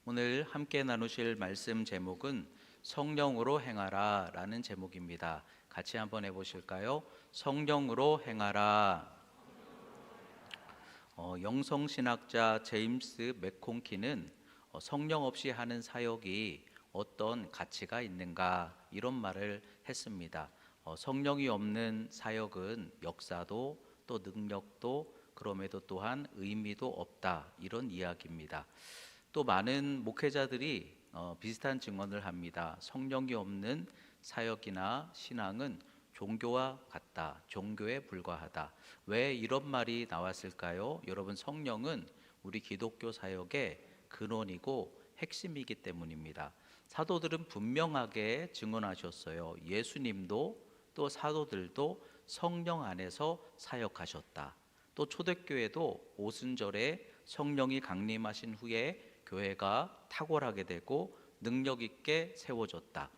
오늘 함께 나누실 말씀 제목은 성령으로 행하라 라는 제목입니다. 같이 한번 해보실까요? 성령으로 행하라. 영성신학자 제임스 맥콘키는 성령 없이 하는 사역이 어떤 가치가 있는가 이런 말을 했습니다. 성령이 없는 사역은 역사도 또 능력도 그럼에도 또한 의미도 없다 이런 이야기입니다. 또 많은 목회자들이 비슷한 증언을 합니다. 성령이 없는 사역이나 신앙은 종교와 같다, 종교에 불과하다. 왜 이런 말이 나왔을까요? 여러분, 성령은 우리 기독교 사역의 근원이고 핵심이기 때문입니다. 사도들은 분명하게 증언하셨어요. 예수님도 또 사도들도 성령 안에서 사역하셨다. 또 초대교회도 오순절에 성령이 강림하신 후에 교회가 탁월하게 되고 능력 있게 세워졌다.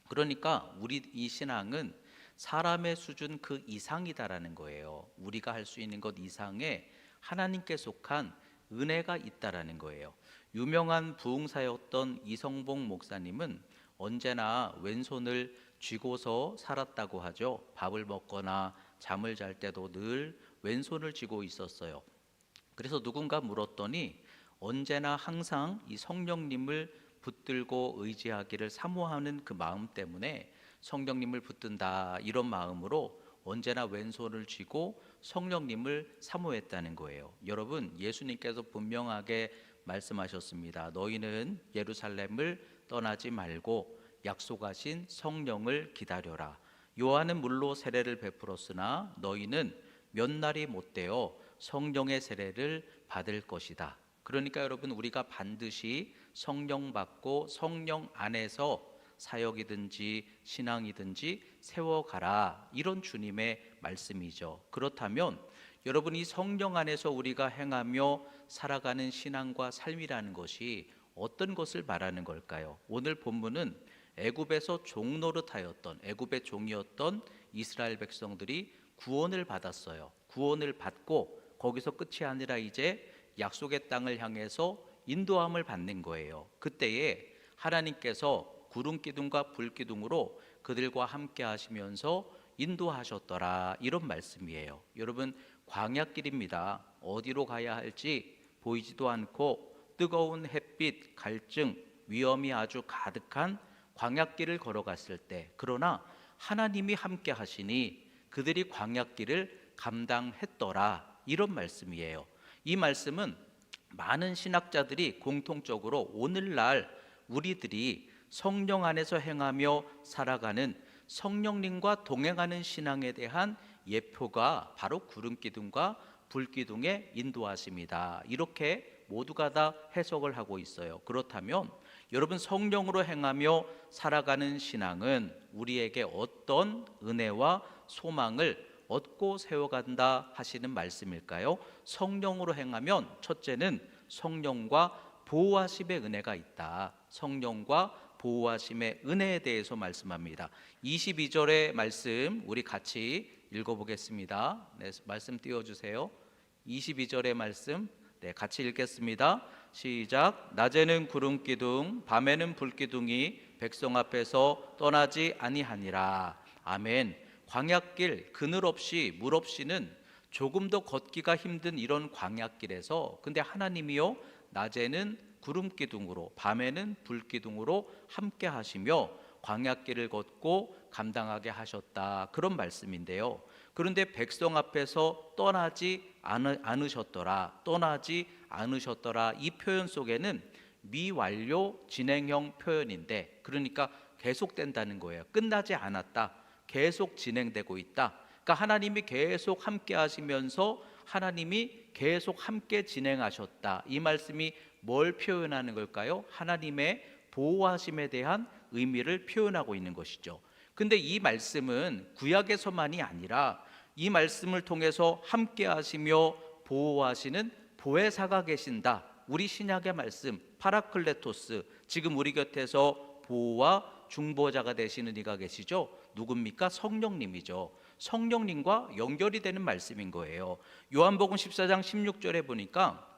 그러니까 우리 이 신앙은 사람의 수준 그 이상이다라는 거예요. 우리가 할 수 있는 것 이상의 하나님께 속한 은혜가 있다라는 거예요. 유명한 부흥사였던 이성봉 목사님은 언제나 왼손을 쥐고서 살았다고 하죠. 밥을 먹거나 잠을 잘 때도 늘 왼손을 쥐고 있었어요. 그래서 누군가 물었더니 언제나 항상 이 성령님을 붙들고 의지하기를 사모하는 그 마음 때문에 성령님을 붙든다 이런 마음으로 언제나 왼손을 쥐고 성령님을 사모했다는 거예요. 여러분, 예수님께서 분명하게 말씀하셨습니다. 너희는 예루살렘을 떠나지 말고 약속하신 성령을 기다려라. 요한은 물로 세례를 베풀었으나 너희는 몇 날이 못되어 성령의 세례를 받을 것이다. 그러니까 여러분, 우리가 반드시 성령 받고 성령 안에서 사역이든지 신앙이든지 세워가라 이런 주님의 말씀이죠. 그렇다면 여러분, 이 성령 안에서 우리가 행하며 살아가는 신앙과 삶이라는 것이 어떤 것을 말하는 걸까요? 오늘 본문은 애굽에서 종노릇하였던 애굽의 종이었던 이스라엘 백성들이 구원을 받았어요. 구원을 받고 거기서 끝이 아니라 이제 약속의 땅을 향해서 인도함을 받는 거예요. 그때에 하나님께서 구름 기둥과 불 기둥으로 그들과 함께 하시면서 인도하셨더라 이런 말씀이에요. 여러분, 광야길입니다. 어디로 가야 할지 보이지도 않고 뜨거운 햇빛, 갈증, 위험이 아주 가득한 광야길을 걸어갔을 때, 그러나 하나님이 함께 하시니 그들이 광야길을 감당했더라 이런 말씀이에요. 이 말씀은 많은 신학자들이 공통적으로 오늘날 우리들이 성령 안에서 행하며 살아가는 성령님과 동행하는 신앙에 대한 예표가 바로 구름기둥과 불기둥의 인도하심이다. 이렇게 모두가 다 해석을 하고 있어요. 그렇다면 여러분, 성령으로 행하며 살아가는 신앙은 우리에게 어떤 은혜와 소망을 얻고 세워간다 하시는 말씀일까요? 성령으로 행하면 첫째는 성령과 보호하심의 은혜가 있다. 성령과 보호하심의 은혜에 대해서 말씀합니다. 22절의 말씀 우리 같이 읽어보겠습니다. 네, 말씀 띄워주세요. 22절의 말씀 같이 읽겠습니다. 시작. 낮에는 구름기둥 밤에는 불기둥이 백성 앞에서 떠나지 아니하니라. 아멘. 광야길, 그늘 없이 물 없이는 조금도 걷기가 힘든 이런 광야길에서 근데 하나님이요 낮에는 구름기둥으로 밤에는 불기둥으로 함께 하시며 광야길을 걷고 감당하게 하셨다 그런 말씀인데요. 그런데 백성 앞에서 떠나지 않으셨더라, 떠나지 않으셨더라 이 표현 속에는 미완료 진행형 표현인데, 그러니까 계속된다는 거예요. 끝나지 않았다, 계속 진행되고 있다. 그러니까 하나님이 계속 함께 하시면서 하나님이 계속 함께 진행하셨다. 이 말씀이 뭘 표현하는 걸까요? 하나님의 보호하심에 대한 의미를 표현하고 있는 것이죠. 근데 이 말씀은 구약에서만이 아니라 이 말씀을 통해서 함께 하시며 보호하시는 보혜사가 계신다. 우리 신약의 말씀 파라클레토스, 지금 우리 곁에서 보호와 중보자가 되시는 이가 계시죠. 누굽니까? 성령님이죠. 성령님과 연결이 되는 말씀인 거예요. 요한복음 14장 16절에 보니까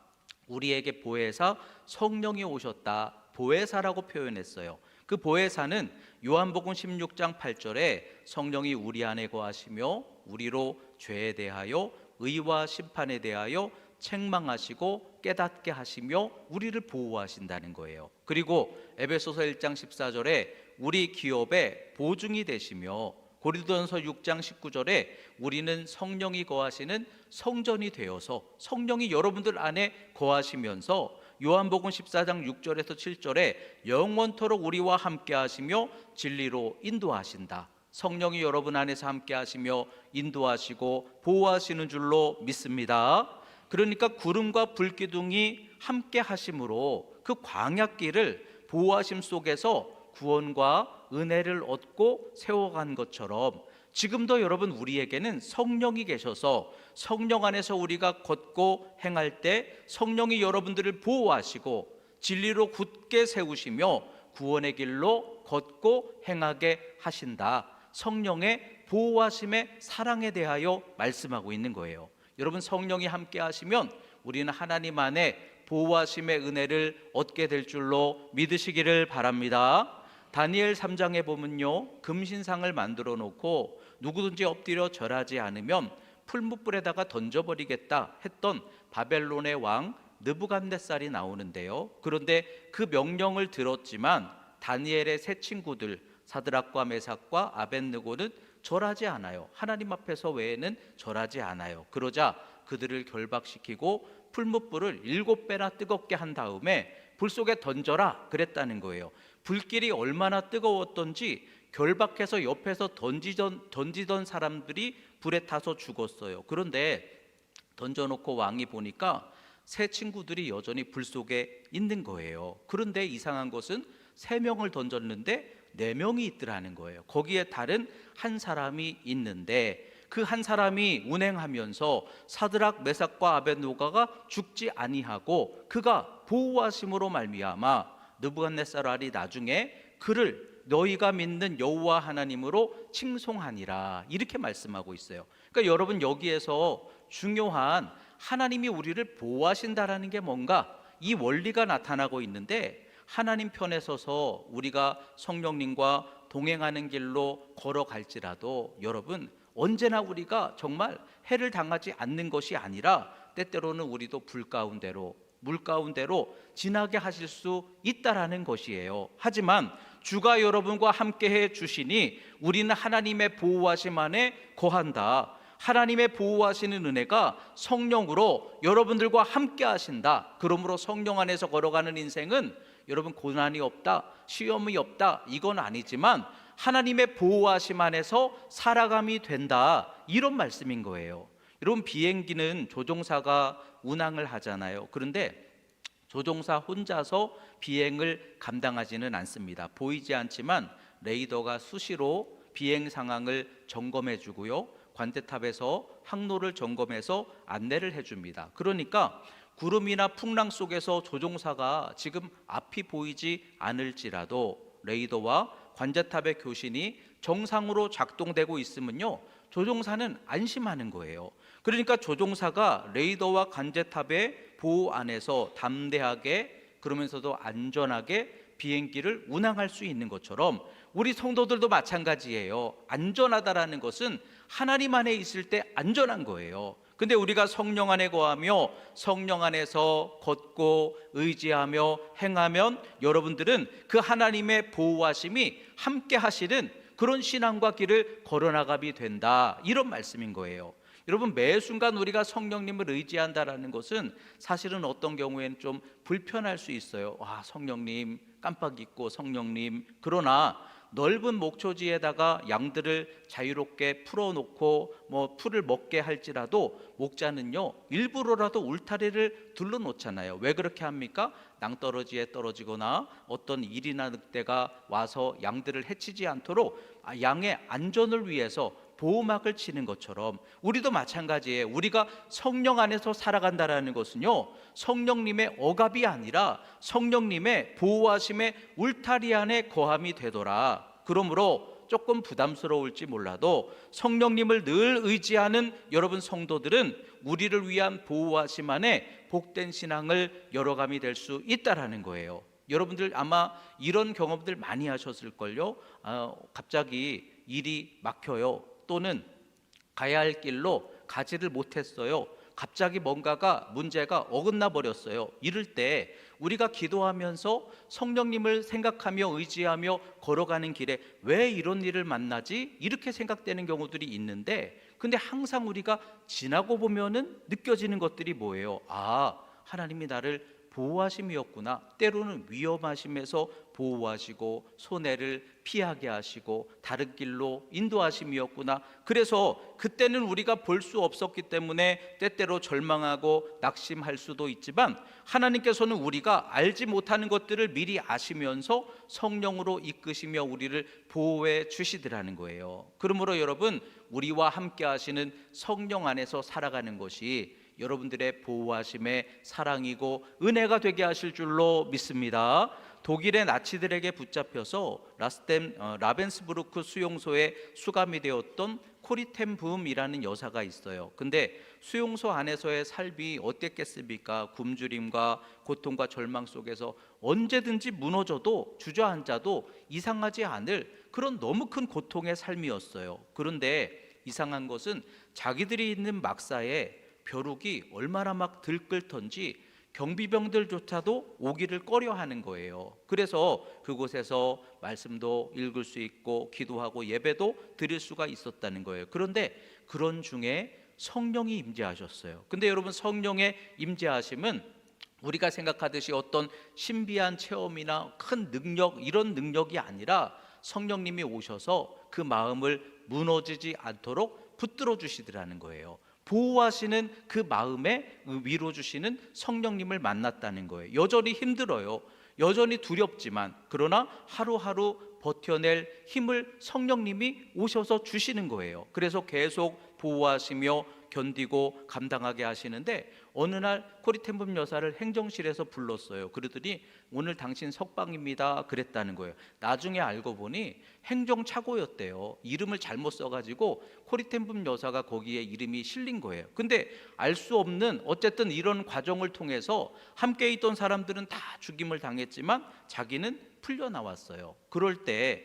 우리에게 보혜사 성령이 오셨다. 보혜사라고 표현했어요. 그 보혜사는 요한복음 16장 8절에 성령이 우리 안에 거하시며 우리로 죄에 대하여 의와 심판에 대하여 책망하시고 깨닫게 하시며 우리를 보호하신다는 거예요. 그리고 에베소서 1장 14절에 우리 기업의 보증이 되시며 고린도전서 6장 19절에 우리는 성령이 거하시는 성전이 되어서 성령이 여러분들 안에 거하시면서 요한복음 14장 6절에서 7절에 영원토록 우리와 함께 하시며 진리로 인도하신다. 성령이 여러분 안에서 함께 하시며 인도하시고 보호하시는 줄로 믿습니다. 그러니까 구름과 불기둥이 함께 하심으로 그 광야길을 보호하심 속에서 구원과 은혜를 얻고 세워간 것처럼 지금도 여러분 우리에게는 성령이 계셔서 성령 안에서 우리가 걷고 행할 때 성령이 여러분들을 보호하시고 진리로 굳게 세우시며 구원의 길로 걷고 행하게 하신다. 성령의 보호하심의 사랑에 대하여 말씀하고 있는 거예요. 여러분 성령이 함께 하시면 우리는 하나님 안에 보호하심의 은혜를 얻게 될 줄로 믿으시기를 바랍니다. 다니엘 3장에 보면요, 금신상을 만들어 놓고 누구든지 엎드려 절하지 않으면 풀무불에다가 던져버리겠다 했던 바벨론의 왕 느부갓네살이 나오는데요. 그런데 그 명령을 들었지만 다니엘의 세 친구들 사드락과 메삭과 아벳느고는 절하지 않아요. 하나님 앞에서 외에는 절하지 않아요. 그러자 그들을 결박시키고 풀무불을 7배나 뜨겁게 한 다음에 불 속에 던져라 그랬다는 거예요. 불길이 얼마나 뜨거웠던지 결박해서 옆에서 던지던 사람들이 불에 타서 죽었어요. 그런데 던져놓고 왕이 보니까 세 친구들이 여전히 불 속에 있는 거예요. 그런데 이상한 것은 3명을 던졌는데 4명이 있더라는 거예요. 거기에 다른 한 사람이 있는데 그 한 사람이 운행하면서 사드락 메삭과 아벳노가가 죽지 아니하고 그가 보호하심으로 말미암아 느부갓네살이 나중에 그를 너희가 믿는 여호와 하나님으로 칭송하니라 이렇게 말씀하고 있어요. 그러니까 여러분 여기에서 중요한 하나님이 우리를 보호하신다라는 게 뭔가 이 원리가 나타나고 있는데 하나님 편에 서서 우리가 성령님과 동행하는 길로 걸어갈지라도 여러분 언제나 우리가 정말 해를 당하지 않는 것이 아니라 때때로는 우리도 불 가운데로 물 가운데로 지나게 하실 수 있다라는 것이에요. 하지만 주가 여러분과 함께해 주시니 우리는 하나님의 보호하심 안에 거한다. 하나님의 보호하시는 은혜가 성령으로 여러분들과 함께 하신다. 그러므로 성령 안에서 걸어가는 인생은 여러분 고난이 없다, 시험이 없다 이건 아니지만 하나님의 보호하심 안에서 살아감이 된다 이런 말씀인 거예요. 여러분 비행기는 조종사가 운항을 하잖아요. 그런데 조종사 혼자서 비행을 감당하지는 않습니다. 보이지 않지만 레이더가 수시로 비행 상황을 점검해 주고요, 관제탑에서 항로를 점검해서 안내를 해줍니다. 그러니까 구름이나 풍랑 속에서 조종사가 지금 앞이 보이지 않을지라도 레이더와 관제탑의 교신이 정상으로 작동되고 있으면요 조종사는 안심하는 거예요. 그러니까 조종사가 레이더와 관제탑의 보호 안에서 담대하게 그러면서도 안전하게 비행기를 운항할 수 있는 것처럼 우리 성도들도 마찬가지예요. 안전하다라는 것은 하나님 안에 있을 때 안전한 거예요. 근데 우리가 성령 안에 거하며 성령 안에서 걷고 의지하며 행하면 여러분들은 그 하나님의 보호하심이 함께 하시는 그런 신앙과 길을 걸어나가게 된다 이런 말씀인 거예요. 여러분 매 순간 우리가 성령님을 의지한다라는 것은 사실은 어떤 경우에는 좀 불편할 수 있어요. 와 성령님 깜빡 잊고 성령님. 그러나 넓은 목초지에다가 양들을 자유롭게 풀어놓고 풀을 먹게 할지라도 목자는요 일부러라도 울타리를 둘러놓잖아요. 왜 그렇게 합니까? 낭떠러지에 떨어지거나 어떤 일이나 늑대가 와서 양들을 해치지 않도록 양의 안전을 위해서 보호막을 치는 것처럼 우리도 마찬가지예요. 우리가 성령 안에서 살아간다는 것은요 성령님의 억압이 아니라 성령님의 보호하심의 울타리 안에 거함이 되더라. 그러므로 조금 부담스러울지 몰라도 성령님을 늘 의지하는 여러분 성도들은 우리를 위한 보호하심 안에 복된 신앙을 열어감이 될 수 있다라는 거예요. 여러분들 아마 이런 경험들 많이 하셨을걸요. 갑자기 일이 막혀요. 또는 가야 할 길로 가지를 못했어요. 갑자기 뭔가가 문제가 어긋나 버렸어요. 이럴 때 우리가 기도하면서 성령님을 생각하며 의지하며 걸어가는 길에 왜 이런 일을 만나지? 이렇게 생각되는 경우들이 있는데, 근데 항상 우리가 지나고 보면은 느껴지는 것들이 뭐예요? 하나님이 나를 보호하심이었구나. 때로는 위험하심에서 보호하시고 손해를 피하게 하시고 다른 길로 인도하심이었구나. 그래서 그때는 우리가 볼 수 없었기 때문에 때때로 절망하고 낙심할 수도 있지만, 하나님께서는 우리가 알지 못하는 것들을 미리 아시면서 성령으로 이끄시며 우리를 보호해 주시더라는 거예요. 그러므로 여러분, 우리와 함께 하시는 성령 안에서 살아가는 것이 여러분들의 보호하심의 사랑이고 은혜가 되게 하실 줄로 믿습니다. 독일의 나치들에게 붙잡혀서 라벤스부르크 수용소에 수감이 되었던 코리텐붐이라는 여사가 있어요. 근데 수용소 안에서의 삶이 어땠겠습니까? 굶주림과 고통과 절망 속에서 언제든지 무너져도 주저앉아도 이상하지 않을 그런 너무 큰 고통의 삶이었어요. 그런데 이상한 것은 자기들이 있는 막사에 벼룩이 얼마나 막 들끓던지 경비병들조차도 오기를 꺼려하는 거예요. 그래서 그곳에서 말씀도 읽을 수 있고 기도하고 예배도 드릴 수가 있었다는 거예요. 그런데 그런 중에 성령이 임재하셨어요. 근데 여러분, 성령의 임재하심은 우리가 생각하듯이 어떤 신비한 체험이나 큰 능력, 이런 능력이 아니라 성령님이 오셔서 그 마음을 무너지지 않도록 붙들어 주시더라는 거예요. 보호하시는 그 마음에 위로 주시는 성령님을 만났다는 거예요. 여전히 힘들어요. 여전히 두렵지만, 그러나 하루하루 버텨낼 힘을 성령님이 오셔서 주시는 거예요. 그래서 계속 보호하시며 견디고 감당하게 하시는데, 어느 날 코리텐붐 여사를 행정실에서 불렀어요. 그러더니 오늘 당신 석방입니다 그랬다는 거예요. 나중에 알고 보니 행정착오였대요. 이름을 잘못 써가지고 코리텐붐 여사가 거기에 이름이 실린 거예요. 근데 알 수 없는, 어쨌든 이런 과정을 통해서 함께 있던 사람들은 다 죽임을 당했지만 자기는 풀려나왔어요. 그럴 때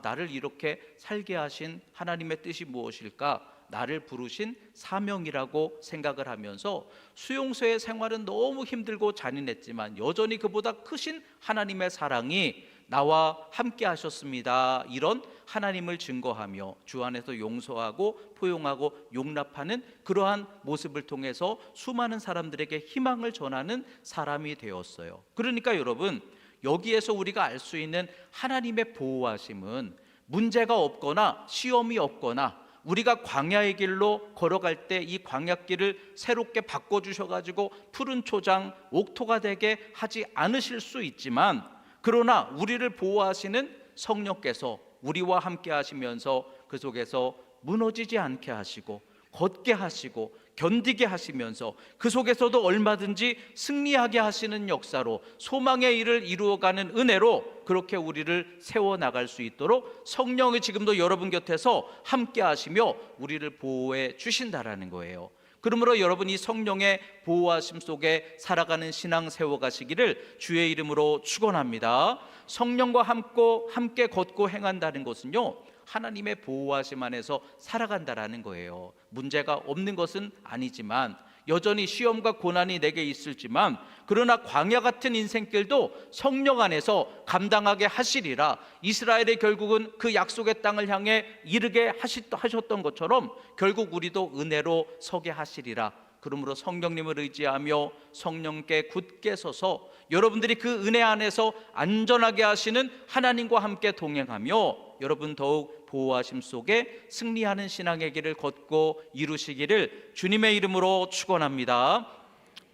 나를 이렇게 살게 하신 하나님의 뜻이 무엇일까? 나를 부르신 사명이라고 생각을 하면서 수용소의 생활은 너무 힘들고 잔인했지만 여전히 그보다 크신 하나님의 사랑이 나와 함께 하셨습니다. 이런 하나님을 증거하며 주 안에서 용서하고 포용하고 용납하는 그러한 모습을 통해서 수많은 사람들에게 희망을 전하는 사람이 되었어요. 그러니까 여러분, 여기에서 우리가 알 수 있는 하나님의 보호하심은 문제가 없거나 시험이 없거나 우리가 광야의 길로 걸어갈 때 이 광야길을 새롭게 바꿔주셔가지고 푸른 초장, 옥토가 되게 하지 않으실 수 있지만, 그러나 우리를 보호하시는 성령께서 우리와 함께 하시면서 그 속에서 무너지지 않게 하시고 걷게 하시고 견디게 하시면서 그 속에서도 얼마든지 승리하게 하시는 역사로 소망의 일을 이루어가는 은혜로 그렇게 우리를 세워나갈 수 있도록 성령이 지금도 여러분 곁에서 함께 하시며 우리를 보호해 주신다라는 거예요. 그러므로 여러분, 이 성령의 보호하심 속에 살아가는 신앙 세워가시기를 주의 이름으로 축원합니다. 성령과 함께 걷고 행한다는 것은요, 하나님의 보호하심 안에서 살아간다라는 거예요. 문제가 없는 것은 아니지만, 여전히 시험과 고난이 내게 있을지만, 그러나 광야 같은 인생길도 성령 안에서 감당하게 하시리라. 이스라엘이 결국은 그 약속의 땅을 향해 이르게 하셨던 것처럼 결국 우리도 은혜로 서게 하시리라. 그러므로 성령님을 의지하며 성령께 굳게 서서 여러분들이 그 은혜 안에서 안전하게 하시는 하나님과 함께 동행하며 여러분 더욱 보호하심 속에 승리하는 신앙의 길을 걷고 이루시기를 주님의 이름으로 축원합니다.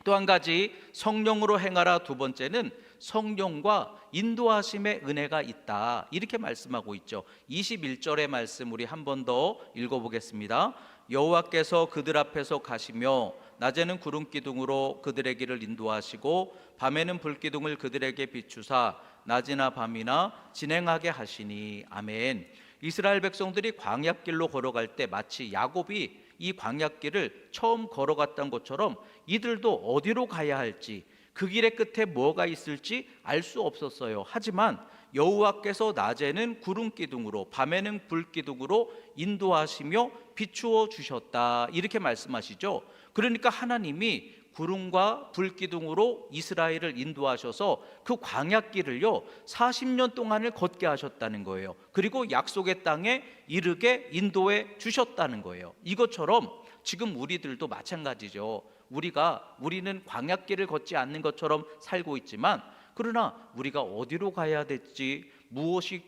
또 한 가지, 성령으로 행하라. 두 번째는 성령과 인도하심의 은혜가 있다, 이렇게 말씀하고 있죠. 21절의 말씀 우리 한 번 더 읽어보겠습니다. 여호와께서 그들 앞에서 가시며 낮에는 구름 기둥으로 그들의 길을 인도하시고 밤에는 불 기둥을 그들에게 비추사 낮이나 밤이나 진행하게 하시니. 아멘. 이스라엘 백성들이 광야길로 걸어갈 때 마치 야곱이 이 광야길을 처음 걸어갔던 것처럼 이들도 어디로 가야 할지, 그 길의 끝에 뭐가 있을지 알 수 없었어요. 하지만 여호와께서 낮에는 구름 기둥으로 밤에는 불 기둥으로 인도하시며 비추어 주셨다, 이렇게 말씀하시죠. 그러니까 하나님이 구름과 불 기둥으로 이스라엘을 인도하셔서 그 광야길을요 40년 동안을 걷게 하셨다는 거예요. 그리고 약속의 땅에 이르게 인도해 주셨다는 거예요. 이것처럼 지금 우리들도 마찬가지죠. 우리는 광야길을 걷지 않는 것처럼 살고 있지만, 그러나 우리가 어디로 가야 될지,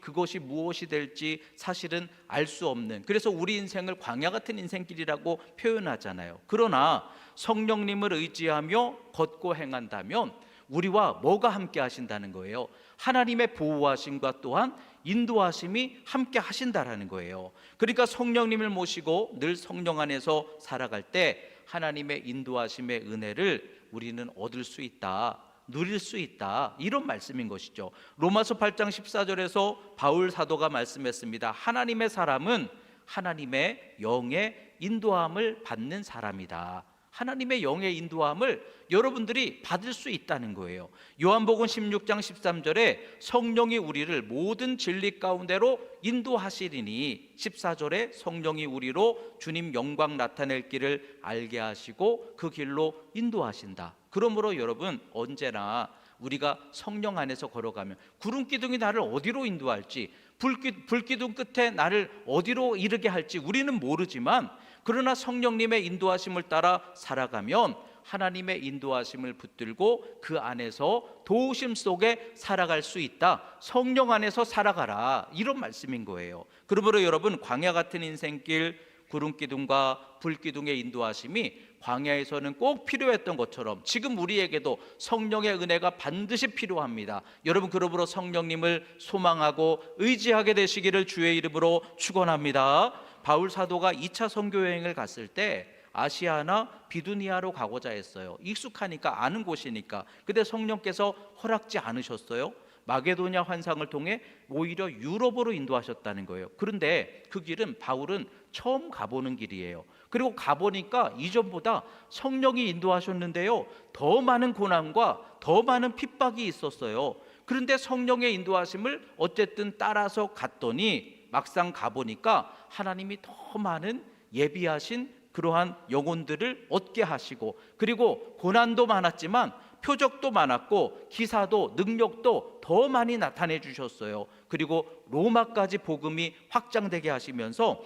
그것이 무엇이 될지 사실은 알 수 없는, 그래서 우리 인생을 광야 같은 인생길이라고 표현하잖아요. 그러나 성령님을 의지하며 걷고 행한다면 우리와 뭐가 함께 하신다는 거예요? 하나님의 보호하심과 또한 인도하심이 함께 하신다라는 거예요. 그러니까 성령님을 모시고 늘 성령 안에서 살아갈 때 하나님의 인도하심의 은혜를 우리는 얻을 수 있다, 누릴 수 있다, 이런 말씀인 것이죠. 로마서 8장 14절에서 바울 사도가 말씀했습니다. 하나님의 사람은 하나님의 영의 인도함을 받는 사람이다. 하나님의 영의 인도함을 여러분들이 받을 수 있다는 거예요. 요한복음 16장 13절에 성령이 우리를 모든 진리 가운데로 인도하시리니, 14절에 성령이 우리로 주님 영광 나타낼 길을 알게 하시고 그 길로 인도하신다. 그러므로 여러분, 언제나 우리가 성령 안에서 걸어가면 구름 기둥이 나를 어디로 인도할지, 불기둥 끝에 나를 어디로 이르게 할지 우리는 모르지만, 그러나 성령님의 인도하심을 따라 살아가면 하나님의 인도하심을 붙들고 그 안에서 도우심 속에 살아갈 수 있다. 성령 안에서 살아가라, 이런 말씀인 거예요. 그러므로 여러분, 광야 같은 인생길, 구름 기둥과 불 기둥의 인도하심이 광야에서는 꼭 필요했던 것처럼 지금 우리에게도 성령의 은혜가 반드시 필요합니다. 여러분, 그러므로 성령님을 소망하고 의지하게 되시기를 주의 이름으로 축원합니다. 바울 사도가 2차 선교 여행을 갔을 때 아시아나 비두니아로 가고자 했어요. 익숙하니까, 아는 곳이니까. 근데 성령께서 허락지 않으셨어요. 마게도냐 환상을 통해 오히려 유럽으로 인도하셨다는 거예요. 그런데 그 길은 바울은 처음 가보는 길이에요. 그리고 가보니까 이전보다 성령이 인도하셨는데요, 더 많은 고난과 더 많은 핍박이 있었어요. 그런데 성령의 인도하심을 어쨌든 따라서 갔더니 막상 가보니까 하나님이 더 많은 예비하신 그러한 영혼들을 얻게 하시고, 그리고 고난도 많았지만 표적도 많았고 기사도 능력도 더 많이 나타내 주셨어요. 그리고 로마까지 복음이 확장되게 하시면서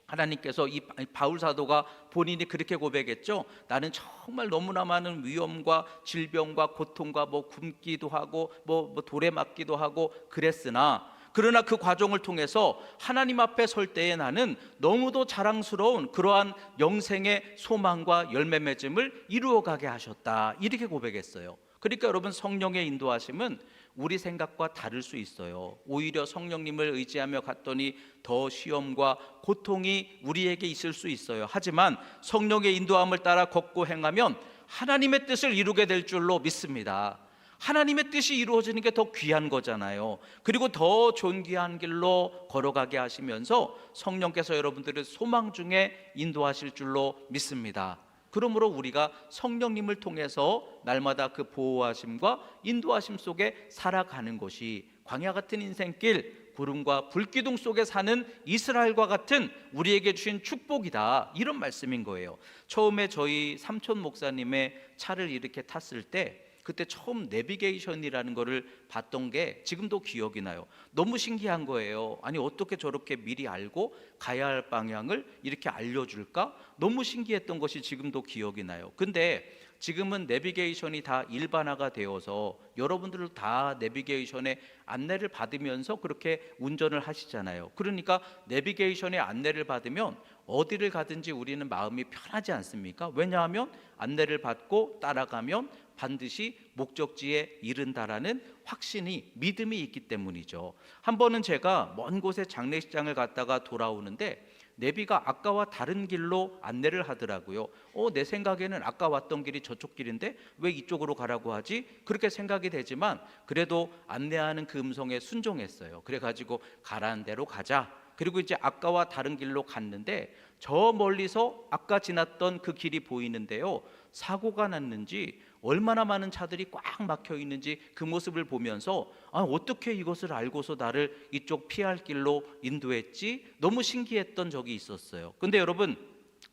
하나님께서 이 바울 사도가 본인이 그렇게 고백했죠. 나는 정말 너무나 많은 위험과 질병과 고통과 굶기도 하고 돌에 맞기도 하고 그랬으나, 그러나 그 과정을 통해서 하나님 앞에 설 때에 나는 너무도 자랑스러운 그러한 영생의 소망과 열매 맺음을 이루어가게 하셨다, 이렇게 고백했어요. 그러니까 여러분, 성령의 인도하심은 우리 생각과 다를 수 있어요. 오히려 성령님을 의지하며 갔더니 더 시험과 고통이 우리에게 있을 수 있어요. 하지만 성령의 인도함을 따라 걷고 행하면 하나님의 뜻을 이루게 될 줄로 믿습니다. 하나님의 뜻이 이루어지는 게 더 귀한 거잖아요. 그리고 더 존귀한 길로 걸어가게 하시면서 성령께서 여러분들을 소망 중에 인도하실 줄로 믿습니다. 그러므로 우리가 성령님을 통해서 날마다 그 보호하심과 인도하심 속에 살아가는 것이 광야 같은 인생길, 구름과 불기둥 속에 사는 이스라엘과 같은 우리에게 주신 축복이다, 이런 말씀인 거예요. 처음에 저희 삼촌 목사님의 차를 이렇게 탔을 때, 그때 처음 내비게이션이라는 거를 봤던 게 지금도 기억이 나요. 너무 신기한 거예요. 아니, 어떻게 저렇게 미리 알고 가야 할 방향을 이렇게 알려줄까? 너무 신기했던 것이 지금도 기억이 나요. 근데 지금은 내비게이션이 다 일반화가 되어서 여러분들 다 내비게이션의 안내를 받으면서 그렇게 운전을 하시잖아요. 그러니까 내비게이션의 안내를 받으면 어디를 가든지 우리는 마음이 편하지 않습니까? 왜냐하면 안내를 받고 따라가면 반드시 목적지에 이른다라는 확신이, 믿음이 있기 때문이죠. 한 번은 제가 먼 곳에 장례식장을 갔다가 돌아오는데 내비가 아까와 다른 길로 안내를 하더라고요. 내 생각에는 아까 왔던 길이 저쪽 길인데 왜 이쪽으로 가라고 하지? 그렇게 생각이 되지만 그래도 안내하는 그 음성에 순종했어요. 그래가지고 가라는 대로 가자. 그리고 이제 아까와 다른 길로 갔는데 저 멀리서 아까 지났던 그 길이 보이는데요, 사고가 났는지 얼마나 많은 차들이 꽉 막혀 있는지 그 모습을 보면서 어떻게 이것을 알고서 나를 이쪽 피할 길로 인도했지? 너무 신기했던 적이 있었어요. 근데 여러분,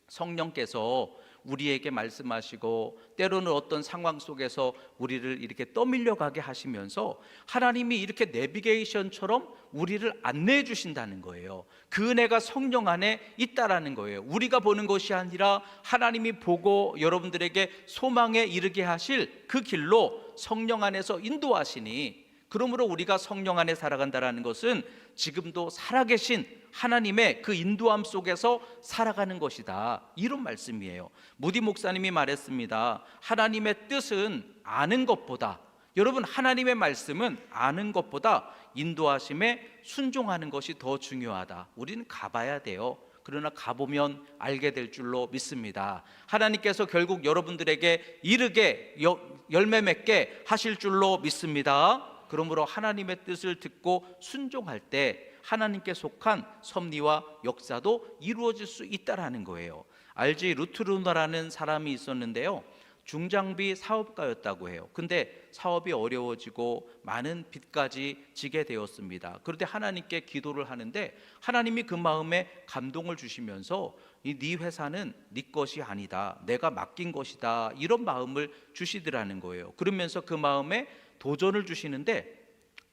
성령께서 우리에게 말씀하시고 때로는 어떤 상황 속에서 우리를 이렇게 떠밀려 가게 하시면서 하나님이 이렇게 내비게이션처럼 우리를 안내해 주신다는 거예요. 그 은혜가 성령 안에 있다라는 거예요. 우리가 보는 것이 아니라 하나님이 보고 여러분들에게 소망에 이르게 하실 그 길로 성령 안에서 인도하시니, 그러므로 우리가 성령 안에 살아간다라는 것은 지금도 살아계신 하나님의 그 인도함 속에서 살아가는 것이다, 이런 말씀이에요. 무디 목사님이 말했습니다. 하나님의 뜻은 아는 것보다, 여러분, 하나님의 말씀은 아는 것보다 인도하심에 순종하는 것이 더 중요하다. 우리는 가봐야 돼요. 그러나 가보면 알게 될 줄로 믿습니다. 하나님께서 결국 여러분들에게 이르게 열매 맺게 하실 줄로 믿습니다. 그러므로 하나님의 뜻을 듣고 순종할 때 하나님께 속한 섭리와 역사도 이루어질 수 있다라는 거예요. RJ 루트르노라는 사람이 있었는데요, 중장비 사업가였다고 해요. 근데 사업이 어려워지고 많은 빚까지 지게 되었습니다. 그런데 하나님께 기도를 하는데 하나님이 그 마음에 감동을 주시면서 네 회사는 네 것이 아니다, 내가 맡긴 것이다, 이런 마음을 주시더라는 거예요. 그러면서 그 마음에 도전을 주시는데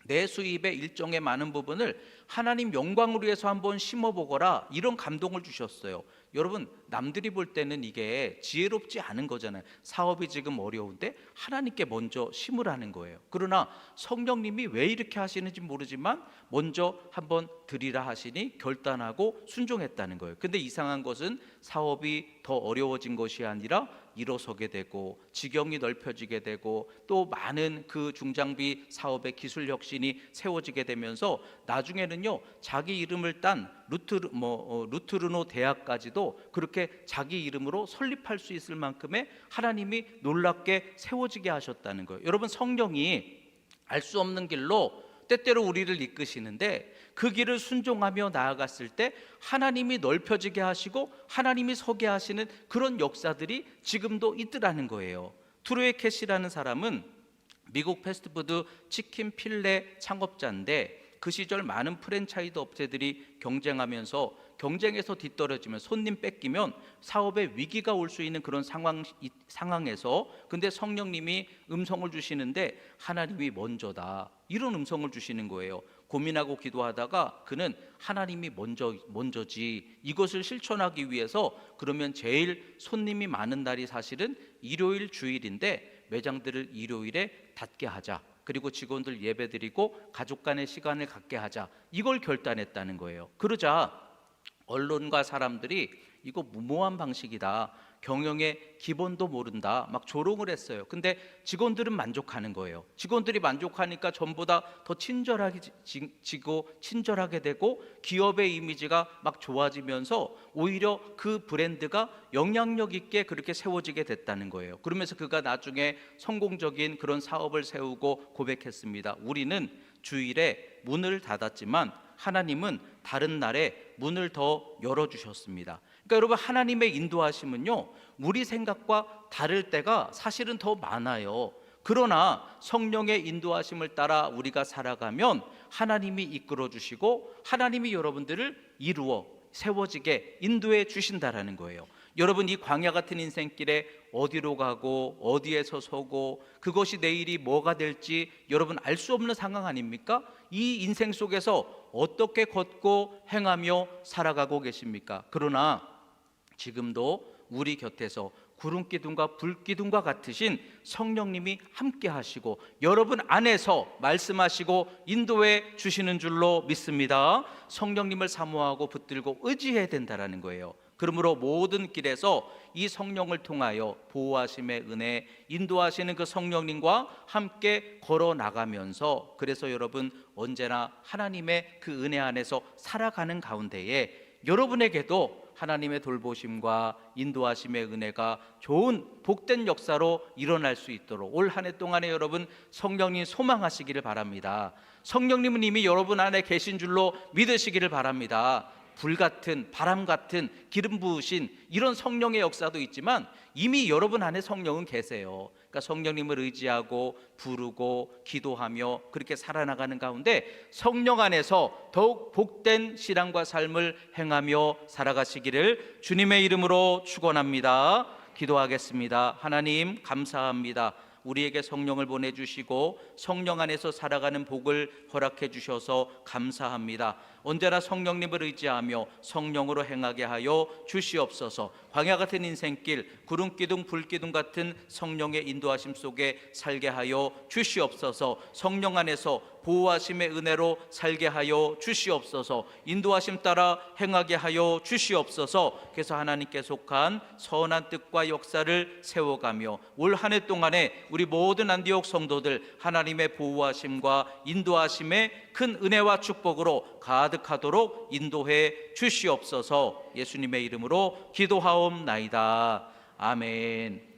내 수입의 일정의 많은 부분을 하나님 영광을 위해서 한번 심어보거라, 이런 감동을 주셨어요. 여러분, 남들이 볼 때는 이게 지혜롭지 않은 거잖아요. 사업이 지금 어려운데 하나님께 먼저 심으라는 거예요. 그러나 성령님이 왜 이렇게 하시는지 모르지만 먼저 한번 드리라 하시니 결단하고 순종했다는 거예요. 근데 이상한 것은 사업이 더 어려워진 것이 아니라 일어서게 되고 지경이 넓혀지게 되고 또 많은 그 중장비 사업의 기술 혁신이 세워지게 되면서 나중에는요, 자기 이름을 딴 루트르노 대학까지도 그렇게 자기 이름으로 설립할 수 있을 만큼의 하나님이 놀랍게 세워지게 하셨다는 거예요. 여러분, 성령이 알 수 없는 길로 때때로 우리를 이끄시는데 그 길을 순종하며 나아갔을 때 하나님이 넓혀지게 하시고 하나님이 서게 하시는 그런 역사들이 지금도 있더라는 거예요. 트로이 캐시라는 사람은 미국 패스트푸드 치킨 필레 창업자인데 그 시절 많은 프랜차이즈 업체들이 경쟁하면서 경쟁에서 뒤떨어지면 손님 뺏기면 사업에 위기가 올 수 있는 그런 상황에서 근데 성령님이 음성을 주시는데 하나님이 먼저다, 이런 음성을 주시는 거예요. 고민하고 기도하다가 그는 하나님이 먼저지, 이것을 실천하기 위해서 그러면 제일 손님이 많은 날이 사실은 일요일 주일인데 매장들을 일요일에 닫게 하자, 그리고 직원들 예배드리고 가족 간의 시간을 갖게 하자, 이걸 결단했다는 거예요. 그러자 언론과 사람들이 이거 무모한 방식이다, 경영의 기본도 모른다, 막 조롱을 했어요. 근데 직원들은 만족하는 거예요. 직원들이 만족하니까 전보다 더 친절하게 지고 친절하게 되고 기업의 이미지가 막 좋아지면서 오히려 그 브랜드가 영향력 있게 그렇게 세워지게 됐다는 거예요. 그러면서 그가 나중에 성공적인 그런 사업을 세우고 고백했습니다. 우리는 주일에 문을 닫았지만 하나님은 다른 날에 문을 더 열어주셨습니다. 그러니까 여러분, 하나님의 인도하심은요, 우리 생각과 다를 때가 사실은 더 많아요. 그러나 성령의 인도하심을 따라 우리가 살아가면 하나님이 이끌어 주시고 하나님이 여러분들을 이루어 세워지게 인도해 주신다라는 거예요. 여러분, 이 광야 같은 인생길에 어디로 가고 어디에서 서고 그것이 내일이 뭐가 될지 여러분 알 수 없는 상황 아닙니까? 이 인생 속에서 어떻게 걷고 행하며 살아가고 계십니까? 그러나 지금도 우리 곁에서 구름기둥과 불기둥과 같으신 성령님이 함께 하시고 여러분 안에서 말씀하시고 인도해 주시는 줄로 믿습니다. 성령님을 사모하고 붙들고 의지해야 된다는 거예요. 그러므로 모든 길에서 이 성령을 통하여 보호하심의 은혜, 인도하시는 그 성령님과 함께 걸어 나가면서, 그래서 여러분 언제나 하나님의 그 은혜 안에서 살아가는 가운데에 여러분에게도 하나님의 돌보심과 인도하심의 은혜가 좋은 복된 역사로 일어날 수 있도록 올 한 해 동안에 여러분 성령님 소망하시기를 바랍니다. 성령님은 이미 여러분 안에 계신 줄로 믿으시기를 바랍니다. 불같은 바람 같은 기름 부으신 이런 성령의 역사도 있지만 이미 여러분 안에 성령은 계세요. 그러니까 성령님을 의지하고 부르고 기도하며 그렇게 살아나가는 가운데 성령 안에서 더욱 복된 신앙과 삶을 행하며 살아가시기를 주님의 이름으로 축원합니다. 기도하겠습니다. 하나님 감사합니다. 우리에게 성령을 보내주시고 성령 안에서 살아가는 복을 허락해 주셔서 감사합니다. 언제나 성령님을 의지하며 성령으로 행하게 하여 주시옵소서. 광야 같은 인생길, 구름기둥 불기둥 같은 성령의 인도하심 속에 살게 하여 주시옵소서. 성령 안에서 보호하심의 은혜로 살게 하여 주시옵소서. 인도하심 따라 행하게 하여 주시옵소서. 그래서 하나님께 속한 선한 뜻과 역사를 세워가며 올 한 해 동안에 우리 모든 안디옥 성도들 하나님의 보호하심과 인도하심의 큰 은혜와 축복으로 가득하도록 인도해 주시옵소서. 예수님의 이름으로 기도하옵나이다. 아멘.